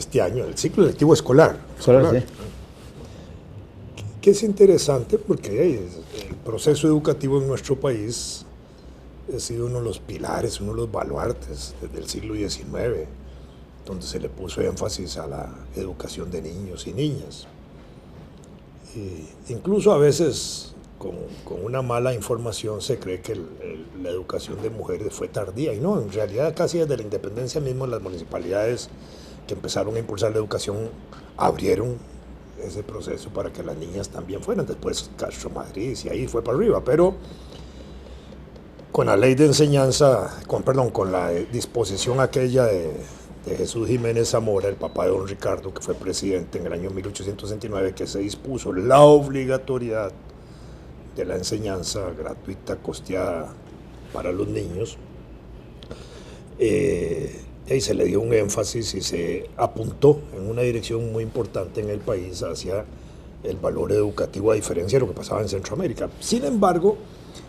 este año, el ciclo lectivo escolar. Sí. Que es interesante porque el proceso educativo en nuestro país ha sido uno de los pilares, uno de los baluartes desde el siglo XIX, donde se le puso énfasis a la educación de niños y niñas. Incluso a veces con una mala información se cree que la educación de mujeres fue tardía, y no, en realidad casi desde la independencia mismo las municipalidades que empezaron a impulsar la educación abrieron ese proceso para que las niñas también fueran. Después Castro Madrid y ahí fue para arriba, pero con la ley de enseñanza, con la disposición aquella de Jesús Jiménez Zamora, el papá de don Ricardo, que fue presidente en el año 1869, que se dispuso la obligatoriedad de la enseñanza gratuita costeada para los niños, y se le dio un énfasis y se apuntó en una dirección muy importante en el país hacia el valor educativo, a diferencia de lo que pasaba en Centroamérica. Sin embargo,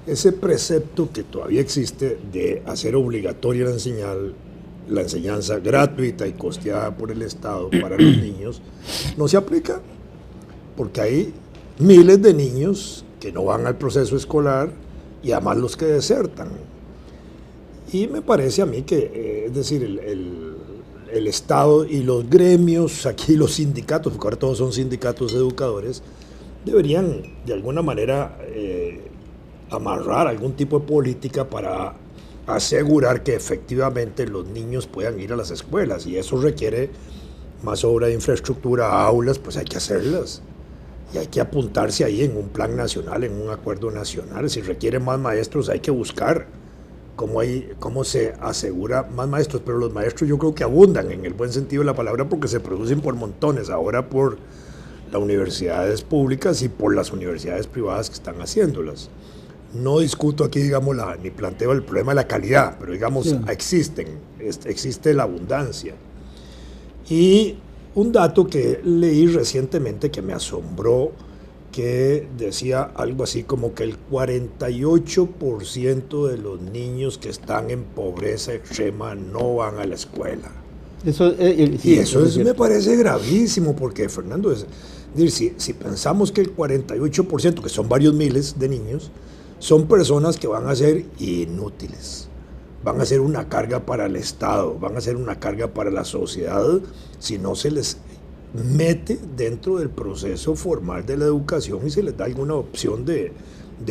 ese precepto que todavía existe de hacer obligatoria la enseñanza gratuita y costeada por el Estado para los niños no se aplica, porque hay miles de niños que no van al proceso escolar y además los que desertan. Y me parece a mí que, es decir, el Estado y los gremios, aquí los sindicatos, porque ahora todos son sindicatos educadores, deberían de alguna manera amarrar algún tipo de política para asegurar que efectivamente los niños puedan ir a las escuelas, y eso requiere más obra de infraestructura, aulas, pues hay que hacerlas. Y hay que apuntarse ahí en un plan nacional, en un acuerdo nacional. Si requiere más maestros, hay que buscar cómo se asegura más maestros. Pero los maestros yo creo que abundan en el buen sentido de la palabra, porque se producen por montones, ahora por las universidades públicas y por las universidades privadas que están haciéndolas. No discuto aquí, digamos, ni planteo el problema de la calidad, pero digamos, sí, existe la abundancia. Y un dato que leí recientemente que me asombró, que decía algo así como que el 48% de los niños que están en pobreza extrema no van a la escuela. Y eso me parece gravísimo, porque, Fernando, si pensamos que el 48%, que son varios miles de niños, son personas que van a ser inútiles, van a ser una carga para el Estado, van a ser una carga para la sociedad si no se les mete dentro del proceso formal de la educación y se les da alguna opción de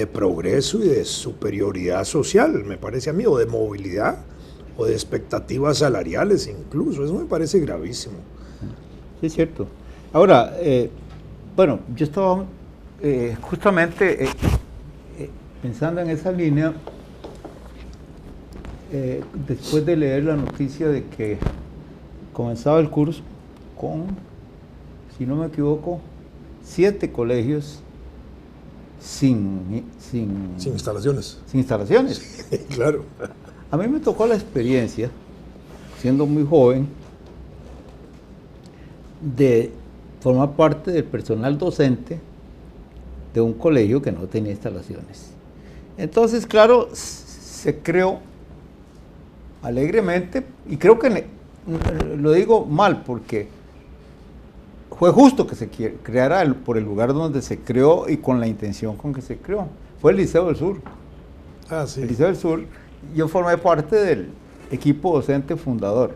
progreso y de superioridad social, me parece a mí, o de movilidad, o de expectativas salariales incluso. Eso me parece gravísimo. Sí, es cierto. Ahora, bueno, yo estaba justamente pensando en esa línea, después de leer la noticia de que comenzaba el curso con, si no me equivoco, 7 colegios sin instalaciones. Sin instalaciones. Sí, claro. A mí me tocó la experiencia, siendo muy joven, de formar parte del personal docente de un colegio que no tenía instalaciones. Entonces, claro, se creó alegremente, y creo que lo digo mal porque fue justo que se creara por el lugar donde se creó y con la intención con que se creó. Fue el Liceo del Sur. Ah, sí. El Liceo del Sur, yo formé parte del equipo docente fundador,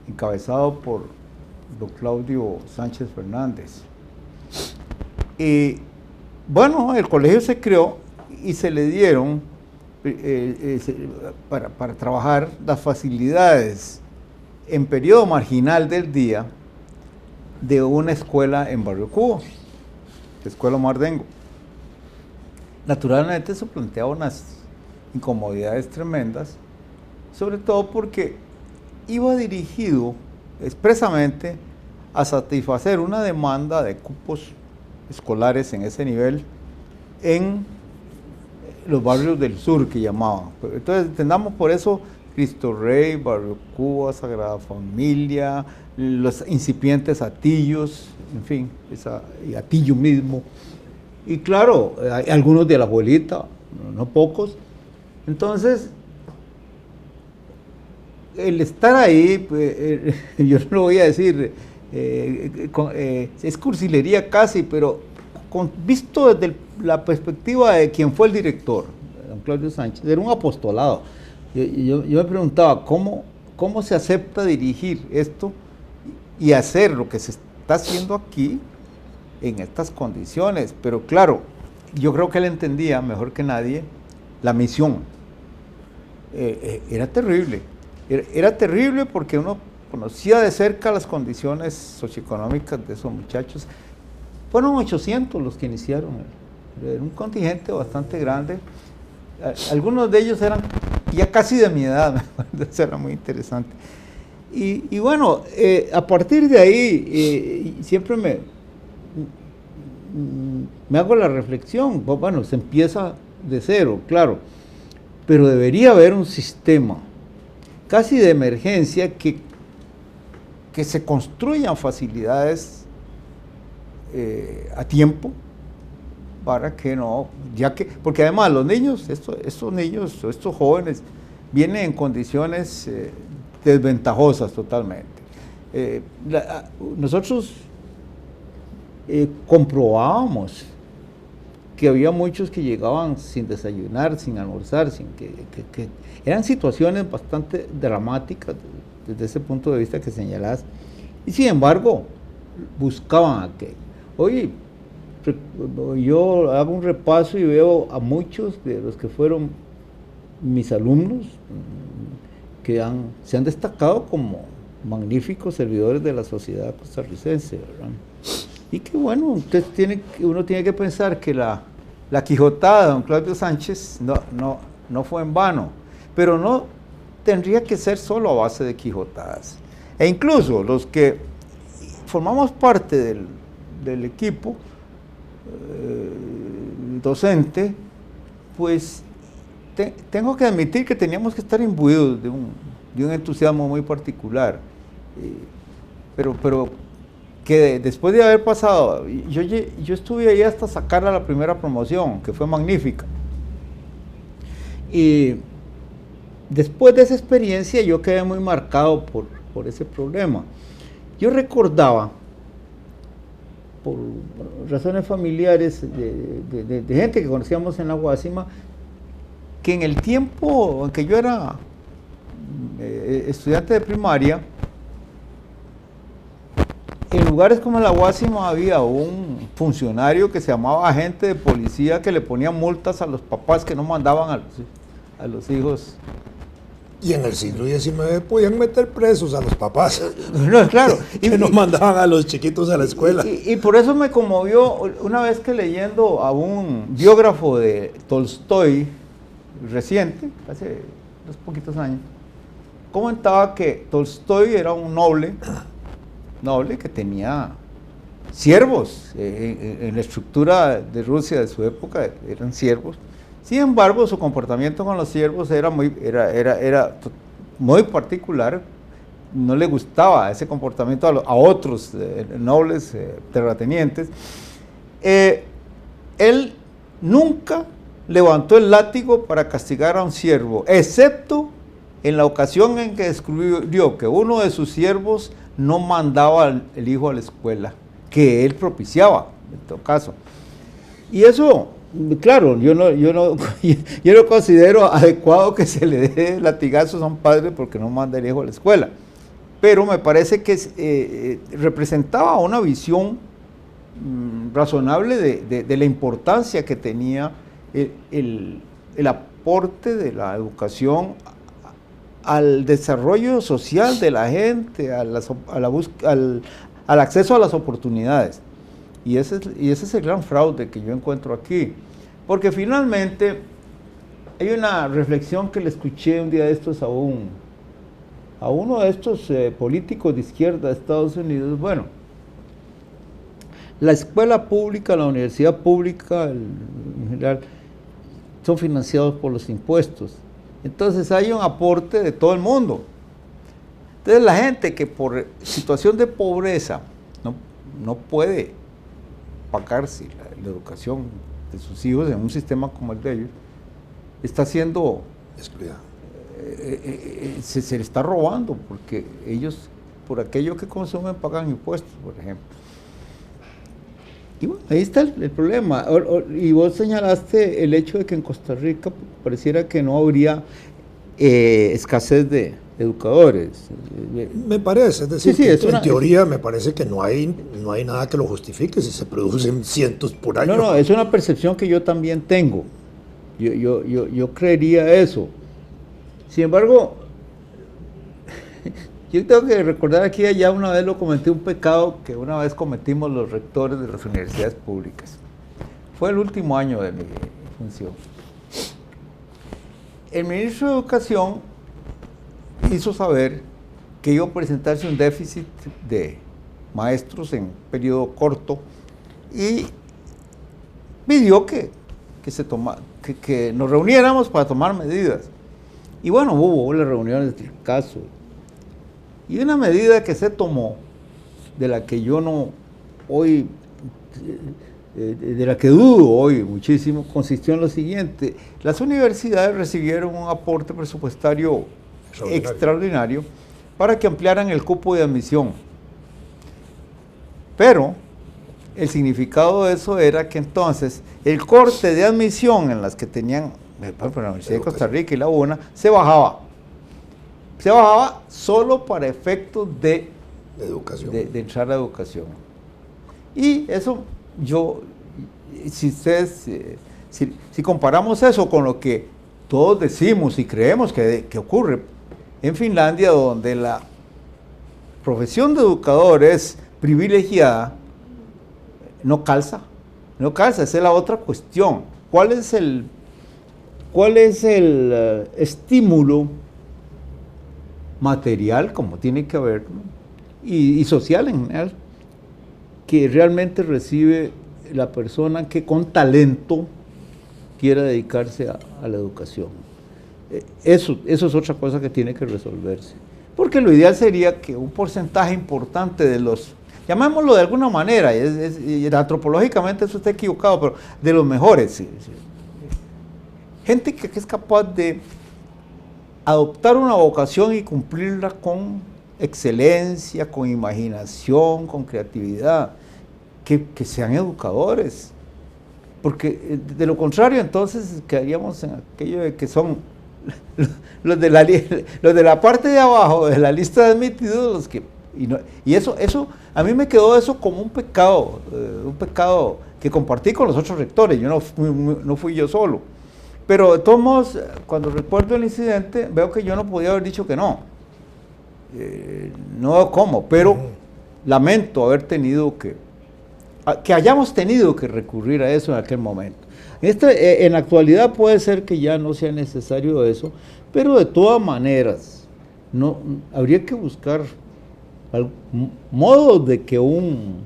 encabezado por don Claudio Sánchez Fernández. Y bueno, el colegio se creó y se le dieron para trabajar las facilidades en periodo marginal del día de una escuela en Barrio Cubo, la Escuela Mardengo. Naturalmente eso planteaba unas incomodidades tremendas, sobre todo porque iba dirigido expresamente a satisfacer una demanda de cupos escolares en ese nivel en los barrios del sur que llamaban. Entonces entendamos por eso Cristo Rey, Barrio Cuba, Sagrada Familia, los incipientes Atillos, en fin, y Atillo mismo. Y claro, hay algunos de la abuelita, no pocos. Entonces, el estar ahí, pues, yo no lo voy a decir, es cursilería casi, pero visto desde la perspectiva de quien fue el director, don Claudio Sánchez, era un apostolado. Yo me preguntaba, ¿cómo se acepta dirigir esto y hacer lo que se está haciendo aquí en estas condiciones? Pero claro, yo creo que él entendía mejor que nadie la misión. Era terrible. Era terrible porque uno conocía de cerca las condiciones socioeconómicas de esos muchachos. Fueron 800 los que iniciaron. Era un contingente bastante grande. Algunos de ellos eran ya casi de mi edad. Eso era muy interesante. Y bueno, a partir de ahí, siempre me hago la reflexión. Bueno, se empieza de cero, claro. Pero debería haber un sistema casi de emergencia que se construyan facilidades a tiempo para que no, porque además los niños, estos niños, estos jóvenes, vienen en condiciones desventajosas totalmente. Nosotros comprobábamos que había muchos que llegaban sin desayunar, sin almorzar, que eran situaciones bastante dramáticas desde ese punto de vista que señalás, y sin embargo buscaban aquello. Oye, yo hago un repaso y veo a muchos de los que fueron mis alumnos que se han destacado como magníficos servidores de la sociedad costarricense, ¿verdad? Y que bueno, uno tiene que pensar que la quijotada de don Claudio Sánchez no fue en vano, pero no tendría que ser solo a base de quijotadas. E incluso los que formamos parte del equipo docente, pues tengo que admitir que teníamos que estar imbuidos de un entusiasmo muy particular, pero que después de haber pasado, yo estuve ahí hasta sacar a la primera promoción, que fue magnífica, y después de esa experiencia yo quedé muy marcado por ese problema. Yo recordaba, por razones familiares de gente que conocíamos en la Guásima, que en el tiempo en que yo era estudiante de primaria, en lugares como la Guásima había un funcionario que se llamaba agente de policía que le ponía multas a los papás que no mandaban a los hijos. Y en el siglo XIX podían meter presos a los papás. No, claro. Que no mandaban a los chiquitos a la escuela. Y por eso me conmovió una vez que leyendo a un biógrafo de Tolstoy reciente, hace unos poquitos años, comentaba que Tolstoy era un noble que tenía siervos. En la estructura de Rusia de su época eran siervos. Sin embargo, su comportamiento con los siervos era muy particular. No le gustaba ese comportamiento a otros nobles terratenientes. Él nunca levantó el látigo para castigar a un siervo, excepto en la ocasión en que descubrió que uno de sus siervos no mandaba el hijo a la escuela, que él propiciaba, en todo caso. Y eso, claro, yo no considero adecuado que se le dé latigazos a un padre porque no manda el hijo a la escuela, pero me parece que representaba una visión razonable de la importancia que tenía el aporte de la educación al desarrollo social de la gente, al acceso a las oportunidades. Y ese es el gran fraude que yo encuentro aquí. Porque finalmente hay una reflexión que le escuché un día de estos a uno de estos políticos de izquierda de Estados Unidos. Bueno, la escuela pública, la universidad pública en general, son financiados por los impuestos. Entonces hay un aporte de todo el mundo. Entonces la gente que por situación de pobreza no puede pagarse la educación de sus hijos en un sistema como el de ellos, está siendo se le está robando, porque ellos, por aquello que consumen, pagan impuestos, por ejemplo. Y bueno, ahí está el problema. Y vos señalaste el hecho de que en Costa Rica pareciera que no habría escasez de educadores. Me parece, es decir, Sí, que es en una- teoría me parece que no hay nada que lo justifique si se producen cientos por año. No, es una percepción que yo también tengo. Yo creería eso. Sin embargo, yo tengo que recordar aquí, ya una vez lo comenté, un pecado que una vez cometimos los rectores de las universidades públicas. Fue el último año de mi función. El ministro de Educación hizo saber que iba a presentarse un déficit de maestros en periodo corto y pidió que nos reuniéramos para tomar medidas. Y bueno, hubo las reuniones del caso. Y una medida que se tomó, de la que yo no hoy, de la que dudo hoy muchísimo, consistió en lo siguiente: las universidades recibieron un aporte presupuestario extraordinario para que ampliaran el cupo de admisión. Pero el significado de eso era que entonces el corte de admisión en las que tenían, por ejemplo, la Universidad de Costa Rica y la UNA, se bajaba. Se bajaba solo para efectos de Educación. de entrar a educación. Y eso, si comparamos eso con lo que todos decimos y creemos que ocurre en Finlandia, donde la profesión de educador es privilegiada, no calza, esa es la otra cuestión. ¿Cuál es el estímulo material, como tiene que haber, y social en general, que realmente recibe la persona que con talento quiera dedicarse a la educación? Eso es otra cosa que tiene que resolverse. Porque lo ideal sería que un porcentaje importante de los, llamémoslo de alguna manera, y antropológicamente eso está equivocado, pero de los mejores, gente que es capaz de adoptar una vocación y cumplirla con excelencia, con imaginación, con creatividad, que sean educadores. Porque de lo contrario, entonces quedaríamos en aquello de que son los de la parte de abajo de la lista de admitidos los que... Y eso a mí me quedó eso como un pecado que compartí con los otros rectores. Yo no fui yo solo. Pero de todos modos, cuando recuerdo el incidente, veo que yo no podía haber dicho que no. No veo cómo, pero lamento haber tenido que hayamos tenido que recurrir a eso en aquel momento. En la actualidad puede ser que ya no sea necesario eso, pero de todas maneras, habría que buscar modos de que un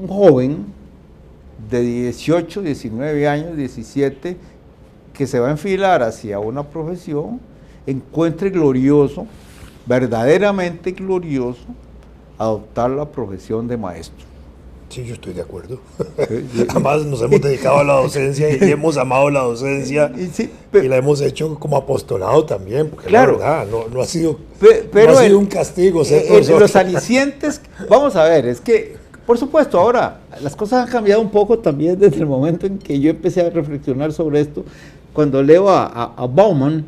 joven de 18, 19 años, 17, que se va a enfilar hacia una profesión, encuentre glorioso, verdaderamente glorioso, adoptar la profesión de maestro. Sí, yo estoy de acuerdo. Además nos hemos dedicado a la docencia y hemos amado la docencia y la hemos hecho como apostolado también, porque claro, la verdad no ha sido, no ha sido un castigo ser profesor. Los alicientes, vamos a ver, es que por supuesto ahora las cosas han cambiado un poco también desde el momento en que yo empecé a reflexionar sobre esto, cuando leo a Bauman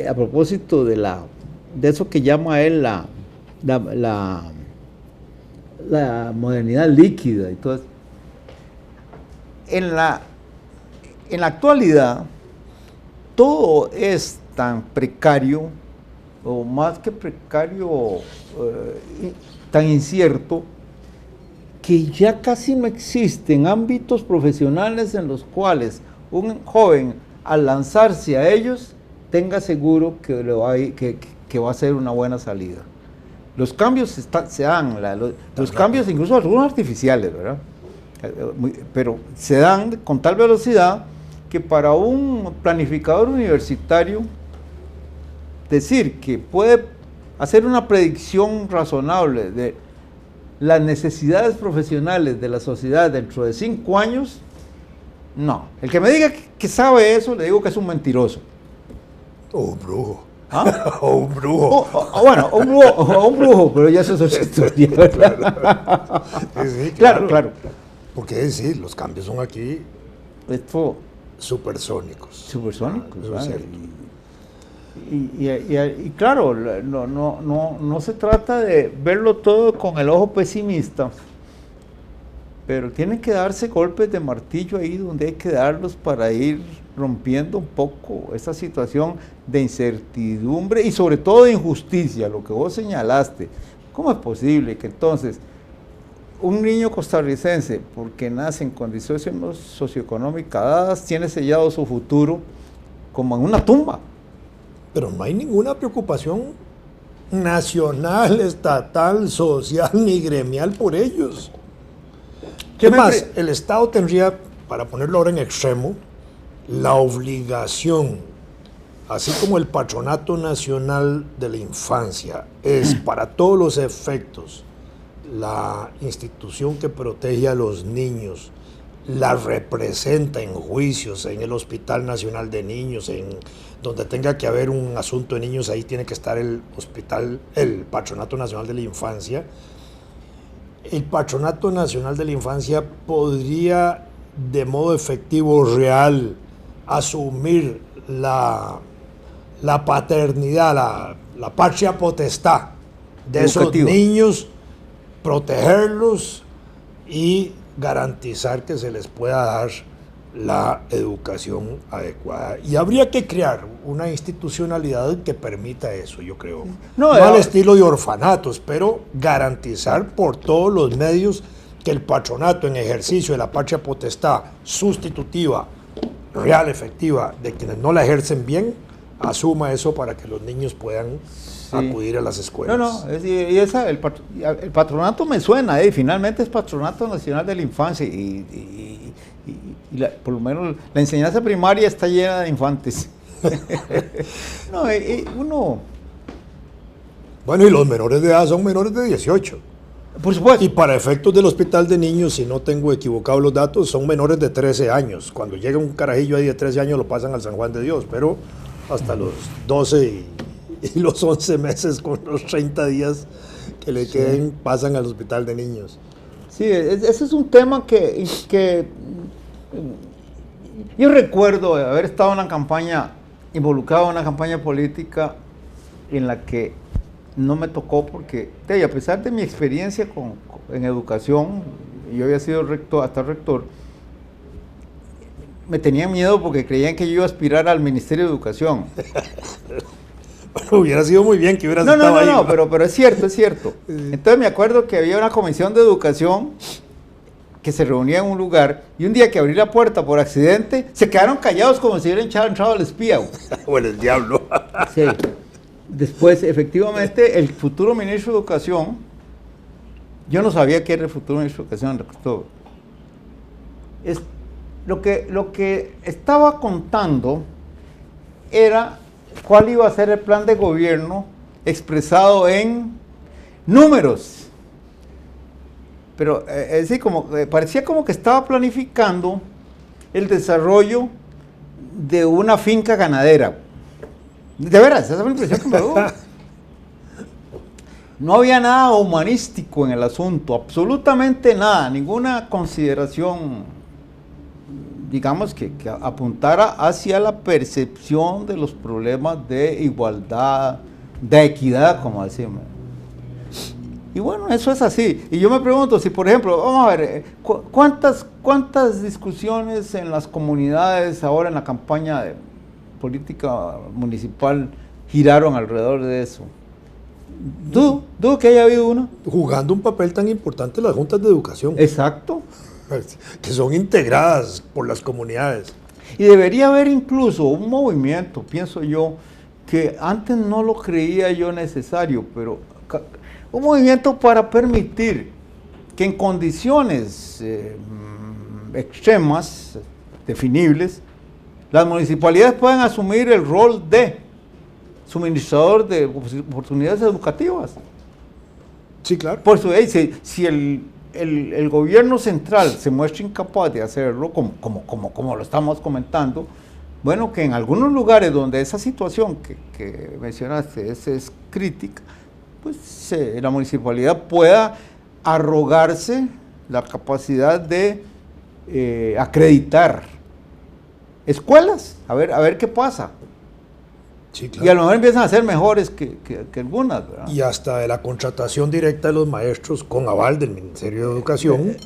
a propósito de eso que llama él la modernidad líquida y todo eso. En la actualidad, todo es tan precario, o más que precario, tan incierto, que ya casi no existen ámbitos profesionales en los cuales un joven, al lanzarse a ellos, tenga seguro que va a ser una buena salida. Los cambios se dan, los cambios incluso algunos artificiales, ¿verdad? Pero se dan con tal velocidad que para un planificador universitario decir que puede hacer una predicción razonable de las necesidades profesionales de la sociedad dentro de 5 años No, el que me diga que sabe eso, le digo que es un mentiroso. O un brujo. ¿Ah? O un brujo. Bueno, un brujo, pero ya eso es otra historia, ¿verdad? Sí, Claro, claro. Porque decir, los cambios son aquí Esto, supersónicos. supersónicos, Eso es ¿verdad? cierto. Y claro, no se trata de verlo todo con el ojo pesimista, pero tienen que darse golpes de martillo ahí donde hay que darlos para ir rompiendo un poco esa situación de incertidumbre y sobre todo de injusticia, lo que vos señalaste. ¿Cómo es posible que entonces un niño costarricense, porque nace en condiciones socioeconómicas dadas, tiene sellado su futuro como en una tumba? Pero no hay ninguna preocupación nacional, estatal, social ni gremial por ellos. ¿Qué más? El Estado tendría, para ponerlo ahora en extremo, la obligación, así como el Patronato Nacional de la Infancia es para todos los efectos la institución que protege a los niños, la representa en juicios, en el Hospital Nacional de Niños, en donde tenga que haber un asunto de niños, ahí tiene que estar el Patronato Nacional de la Infancia. El Patronato Nacional de la Infancia podría de modo efectivo, real, asumir la paternidad, la patria potestad de esos niños, protegerlos y garantizar que se les pueda dar la educación adecuada. Y habría que crear una institucionalidad que permita eso, yo creo. No al estilo de orfanatos, pero garantizar por todos los medios que el patronato en ejercicio de la patria potestad sustitutiva, real, efectiva, de quienes no la ejercen bien, asuma eso para que los niños puedan acudir a las escuelas. El patronato me suena, finalmente es Patronato Nacional de la Infancia y por lo menos la enseñanza primaria está llena de infantes. Bueno, y los menores de edad son menores de 18. Por supuesto. Y para efectos del hospital de niños, si no tengo equivocados los datos, son menores de 13 años. Cuando llega un carajillo ahí de 13 años lo pasan al San Juan de Dios, pero hasta los 12 y los 11 meses con los 30 días que le queden pasan al hospital de niños. Sí, ese es un tema que yo recuerdo haber estado en una campaña, involucrado en una campaña política en la que no me tocó porque, a pesar de mi experiencia en educación, yo había sido hasta rector, me tenían miedo porque creían que yo iba a aspirar al Ministerio de Educación. Bueno, hubiera sido muy bien que hubieras estado ahí. No, pero es cierto, es cierto. Entonces me acuerdo que había una comisión de educación que se reunía en un lugar y un día que abrí la puerta por accidente, se quedaron callados como si hubieran entrado al espía. Bueno, el diablo. Sí. Después, efectivamente, el futuro ministro de Educación, yo no sabía que era el futuro ministro de Educación, lo que estaba contando era cuál iba a ser el plan de gobierno expresado en números. Pero parecía como que estaba planificando el desarrollo de una finca ganadera. De veras, esa fue la impresión que me dio. No había nada humanístico en el asunto, absolutamente nada, ninguna consideración, digamos, que apuntara hacia la percepción de los problemas de igualdad, de equidad, como decimos. Y bueno, eso es así. Y yo me pregunto si, por ejemplo, vamos a ver, ¿cuántas discusiones en las comunidades ahora en la campaña de política municipal giraron alrededor de eso? ¿Dudo que haya habido una? Jugando un papel tan importante las juntas de educación. Exacto. Que son integradas por las comunidades. Y debería haber incluso un movimiento, pienso yo, que antes no lo creía yo necesario, pero un movimiento para permitir que en condiciones extremas, definibles, las municipalidades puedan asumir el rol de suministrador de oportunidades educativas. Sí, claro. Por eso, si el el gobierno central se muestra incapaz de hacerlo, como lo estamos comentando, bueno, que en algunos lugares donde esa situación que mencionaste es crítica, pues la municipalidad pueda arrogarse la capacidad de acreditar escuelas, a ver qué pasa. Sí, claro. Y a lo mejor empiezan a ser mejores que algunas, ¿verdad? Y hasta de la contratación directa de los maestros con aval del Ministerio de Educación,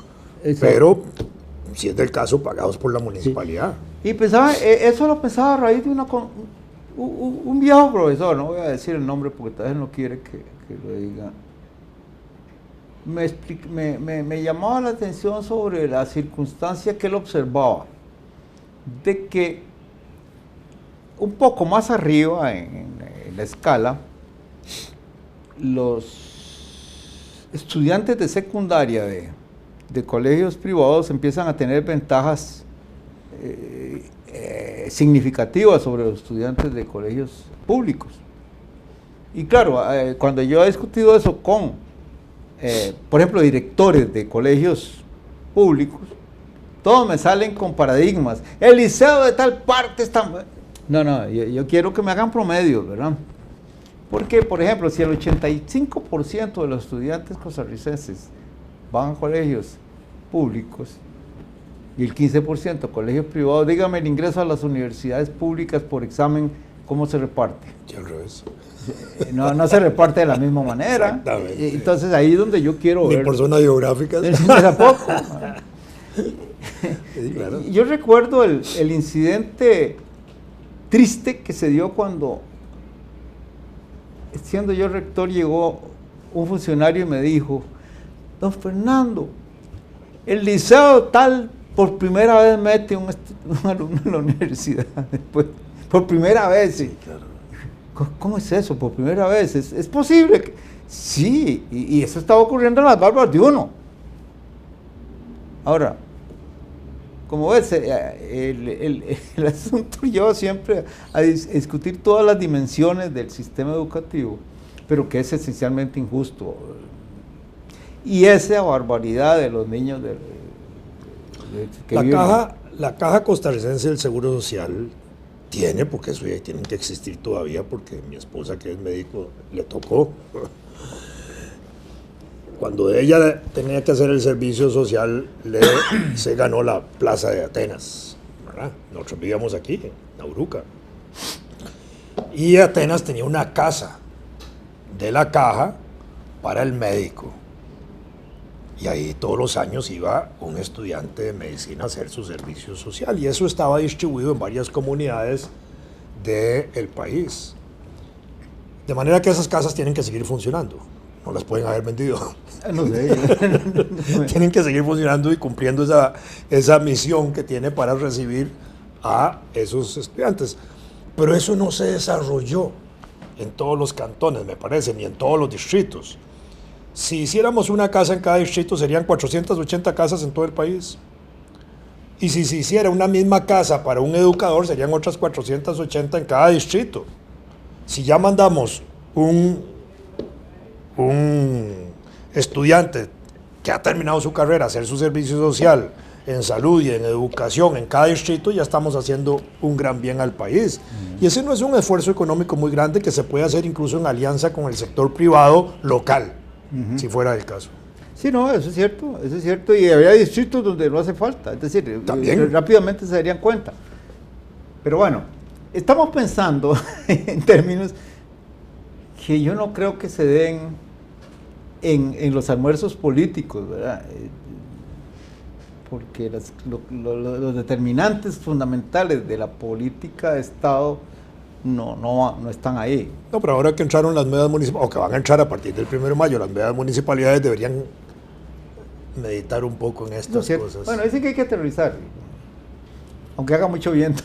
pero, si es del caso, pagados por la municipalidad. Sí. Y pensaba, eso lo pensaba a raíz de un viejo profesor, no voy a decir el nombre porque tal vez no quiere que lo diga. Me llamaba la atención sobre la circunstancia que él observaba, de que un poco más arriba en la escala, los estudiantes de secundaria de colegios privados empiezan a tener ventajas significativas sobre los estudiantes de colegios públicos. Y claro, cuando yo he discutido eso con, por ejemplo, directores de colegios públicos, todos me salen con paradigmas. El liceo de tal parte está... No, yo quiero que me hagan promedios, ¿verdad? Porque, por ejemplo, si el 85% de los estudiantes costarricenses van a colegios públicos y el 15% a colegios privados, dígame el ingreso a las universidades públicas por examen, ¿cómo se reparte? Y al revés. No se reparte de la misma manera. Exactamente. Entonces ahí es donde yo quiero Ni ver. por zonas geográficas. Tampoco. Sí, claro. Yo recuerdo el incidente triste que se dio cuando, siendo yo rector, llegó un funcionario y me dijo: don Fernando, el liceo tal por primera vez mete un alumno en la universidad. Después, por primera vez. Sí, claro. ¿Cómo es eso? Por primera vez. ¿Es posible? Sí, y eso estaba ocurriendo en las barbas de uno. Ahora, como ves, el asunto lleva siempre a discutir todas las dimensiones del sistema educativo, pero que es esencialmente injusto. Y esa barbaridad de los niños que viven. La Caja Costarricense del Seguro Social tiene, porque eso ya tiene que existir todavía, porque mi esposa, que es médico, le tocó. Cuando ella tenía que hacer el servicio social, se ganó la Plaza de Atenas, ¿verdad? Nosotros vivíamos aquí, en Nauruca. Y Atenas tenía una casa de la Caja para el médico. Y ahí todos los años iba un estudiante de medicina a hacer su servicio social. Y eso estaba distribuido en varias comunidades del país. De manera que esas casas tienen que seguir funcionando. No las pueden haber vendido. No sé. Tienen que seguir funcionando y cumpliendo esa misión que tiene para recibir a esos estudiantes. Pero eso no se desarrolló en todos los cantones, me parece, ni en todos los distritos. Si hiciéramos una casa en cada distrito, serían 480 casas en todo el país. Y si se hiciera una misma casa para un educador, serían otras 480 en cada distrito. Si ya mandamos un estudiante que ha terminado su carrera a hacer su servicio social en salud y en educación en cada distrito, ya estamos haciendo un gran bien al país. Y ese no es un esfuerzo económico muy grande que se puede hacer incluso en alianza con el sector privado local, si fuera el caso. Sí, no, eso es cierto, y había distritos donde no hace falta, es decir, ¿también? Rápidamente se darían cuenta. Pero bueno, estamos pensando en términos que yo no creo que se den en los almuerzos políticos, ¿verdad? Porque los determinantes fundamentales de la política de Estado no están ahí. No, pero ahora que entraron las nuevas municipalidades, o que van a entrar a partir del 1 de mayo, las nuevas municipalidades deberían meditar un poco en estas cosas. Bueno, dicen que hay que aterrizar, aunque haga mucho viento.